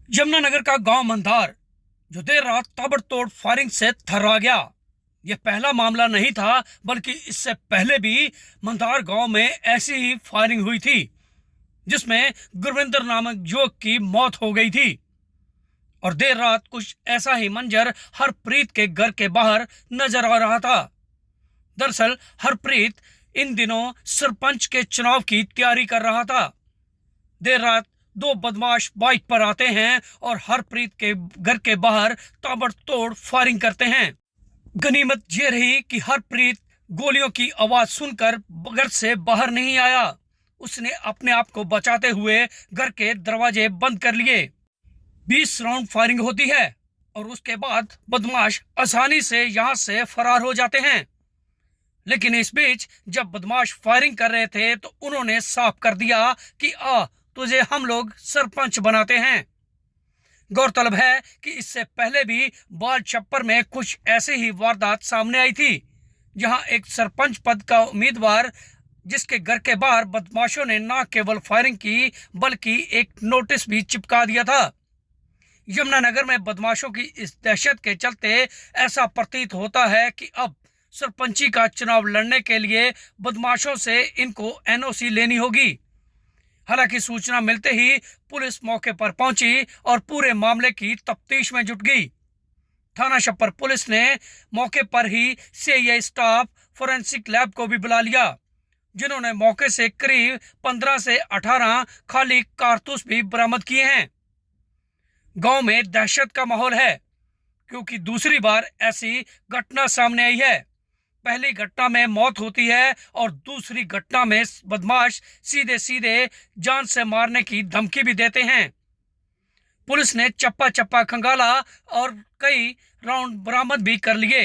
यमुनानगर का गांव मंदार जो देर रात ताबड़तोड़ फायरिंग से थर्रा गया। यह पहला मामला नहीं था, बल्कि इससे पहले भी मंदार गांव में ऐसी ही फायरिंग हुई थी, जिसमें गुरविंदर नामक युवक की मौत हो गई थी। और देर रात कुछ ऐसा ही मंजर हरप्रीत के घर के बाहर नजर आ रहा था। दरअसल हरप्रीत इन दिनों सरपंच के चुनाव की तैयारी कर रहा था। देर रात दो बदमाश बाइक पर आते हैं और हरप्रीत के घर के बाहर ताबड़तोड़ फायरिंग करते हैं। गनीमत ये रही कि हरप्रीत गोलियों की आवाज सुनकर घर से बाहर नहीं आया। उसने अपने आप को बचाते हुए घर के दरवाजे बंद कर लिए। 20 राउंड फायरिंग होती है और उसके बाद बदमाश आसानी से यहां से फरार हो जाते हैं। लेकिन इस बीच जब बदमाश फायरिंग कर रहे थे तो उन्होंने साफ कर दिया कि तुझे हम लोग सरपंच बनाते हैं। गौरतलब है कि इससे पहले भी बाल छप्पर में कुछ ऐसी ही वारदात सामने आई थी, जहां एक सरपंच पद का उम्मीदवार, जिसके घर के बाहर बदमाशों ने न केवल फायरिंग की बल्कि एक नोटिस भी चिपका दिया था। यमुनानगर में बदमाशों की इस दहशत के चलते ऐसा प्रतीत होता है कि अब सरपंची का चुनाव लड़ने के लिए बदमाशों से इनको एनओसी लेनी होगी। हालांकि सूचना मिलते ही पुलिस मौके पर पहुंची और पूरे मामले की तफ्तीश में जुट गई। थाना छप्पर पुलिस ने मौके पर ही सीआईए स्टाफ फोरेंसिक लैब को भी बुला लिया, जिन्होंने मौके से करीब 15 से 18 खाली कारतूस भी बरामद किए हैं। गांव में दहशत का माहौल है, क्योंकि दूसरी बार ऐसी घटना सामने आई है। पहली घटना में मौत होती है और दूसरी घटना में बदमाश सीधे सीधे जान से मारने की धमकी भी देते हैं। पुलिस ने चप्पा चप्पा खंगाला और कई राउंड बरामद भी कर लिए।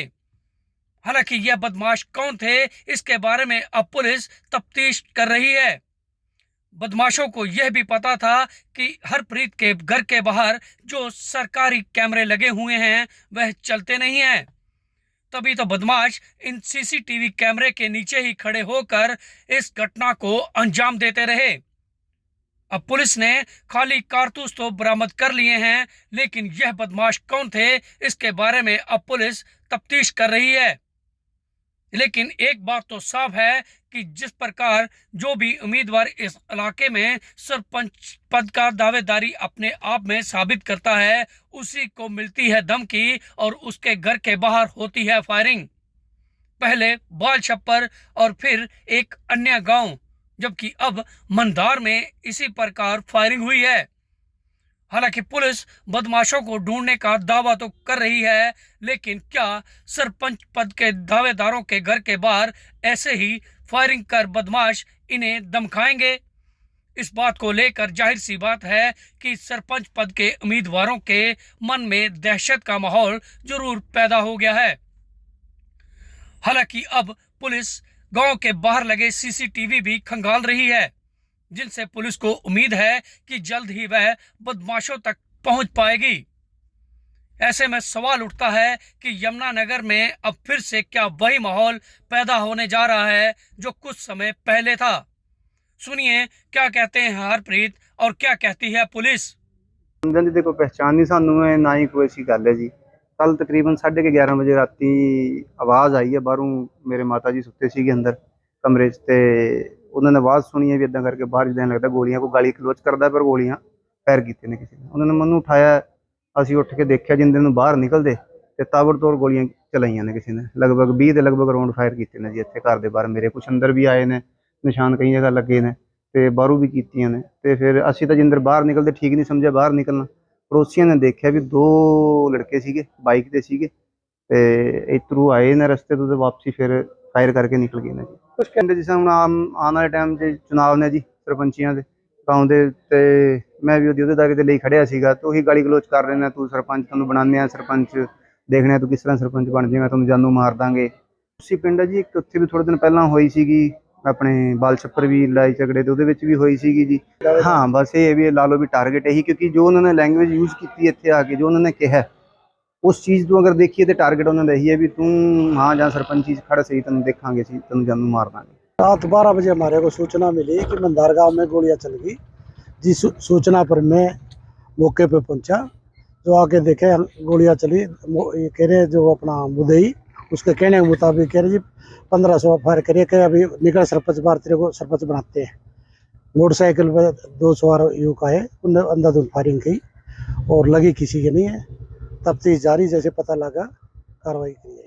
हालांकि यह बदमाश कौन थे, इसके बारे में अब पुलिस तफ्तीश कर रही है। बदमाशों को यह भी पता था कि हरप्रीत के घर के बाहर जो सरकारी कैमरे लगे हुए हैं वह चलते नहीं हैं। तभी तो बदमाश इन सीसीटीवी कैमरे के नीचे ही खड़े होकर इस घटना को अंजाम देते रहे। अब पुलिस ने खाली कारतूस तो बरामद कर लिए हैं, लेकिन यह बदमाश कौन थे, इसके बारे में अब पुलिस तफ्तीश कर रही है। लेकिन एक बात तो साफ है कि जिस प्रकार जो भी उम्मीदवार इस इलाके में सरपंच पद का दावेदारी अपने आप में साबित करता है, उसी को मिलती है धमकी और उसके घर के बाहर होती है फायरिंग। पहले बाल छप्पर और फिर एक अन्य गांव, जबकि अब मंदार में इसी प्रकार फायरिंग हुई है। हालांकि पुलिस बदमाशों को ढूंढने का दावा तो कर रही है, लेकिन क्या सरपंच पद के दावेदारों के घर के बाहर ऐसे ही फायरिंग कर बदमाश इन्हें धमकाएंगे? इस बात को लेकर जाहिर सी बात है कि सरपंच पद के उम्मीदवारों के मन में दहशत का माहौल जरूर पैदा हो गया है। हालांकि अब पुलिस गांव के बाहर लगे सीसीटीवी भी खंगाल रही है, जिनसे पुलिस को उम्मीद है कि जल्द ही वह बदमाशों तक पहुंच पाएगी। ऐसे में सवाल उठता है कि यमुनानगर में अब फिर से क्या वही माहौल पैदा होने जा रहा है जो कुछ समय पहले था। सुनिए क्या कहते हैं हरप्रीत और क्या कहती है पुलिस। जी देखो, पहचान नहीं सानू ना ही कोई ऐसी गल है जी। कल तकरीबन 11:30 बजे राती आवाज़ आई है बाहरों। मेरे माता जी सुते सी अंदर कमरे च, तो उन्होंने आवाज़ सुनी है भी इदा करके बाहर जिदा लगता गोलियां को गाली गलोच करता, पर गोलियां फायर किए ने किसी ने। उन्होंने मैनू उठाया, असी उठ के देखा जिंदे नूं बाहर निकलते तो ताबड़तोड़ गोलियां चलाइया ने किसी ने। लगभग 20 के लगभग राउंड फायर किए ने जी। इतने घर के बाहर मेरे कुछ अंदर भी आए ने, निशान कई जगह लगे ने, तो बाहरों भी कीतियां ने। तो फिर असी तो जिंदर बाहर निकलते ठीक नहीं समझा बाहर निकलना। पड़ोसियों ने देखा भी 2 लड़के सीगे बाइक ते सीगे, ते इधरों आए ने रस्ते तो वापसी फिर फायर करके निकल गए ने जी। कुछ कहते जिस हम आने वाले टाइम से चुनाव ने जी सरपंचियां के गाँव के, तो मैं भी उहदेदारी के लिए खड़िया सीगा, तो वही गाली गलोच कर रहे हैं, तू सरपंच तेन बनाने सरपंच देखने तू किस तरह सरपंच बन जाएगा, तेन जानू मार देंगे। उसी पिंड है जी एक उत्थे भी थोड़े दिन पहला हुई सी अपने बाल छप्पर भी लड़ाई झगड़े तो भी हुई सी जी। हाँ बस ये भी ला लो भी टारगेट यही, क्योंकि जो उन्होंने लैंग्वेज यूज़ की इतने आके जो उन्होंने कहा उस चीज़ को अगर देखिए तो टारगेट उन्होंने यही है भी तू हाँ जहाँ सरपंची खड़ा सही तेन देखा तेन जानू मार देंगे। रात 12 बजे हमारे को सूचना मिली कि मंदार गांव में गोलियां चल गई जी। सूचना पर मैं मौके पे पहुंचा, जो आके देखे गोलियां चली। ये कह रहे जो अपना मुदई उसके कहने के मुताबिक कह रहे जी 1500 फायर करे, कह अभी निकल सरपंच बार तेरे को सरपंच बनाते हैं। मोटरसाइकिल पे 2 सवार युवक आए, उनने अंधाधुंध फायरिंग की और लगी किसी के नहीं है। तफ्तीश जारी, जैसे पता लगा कार्रवाई की है।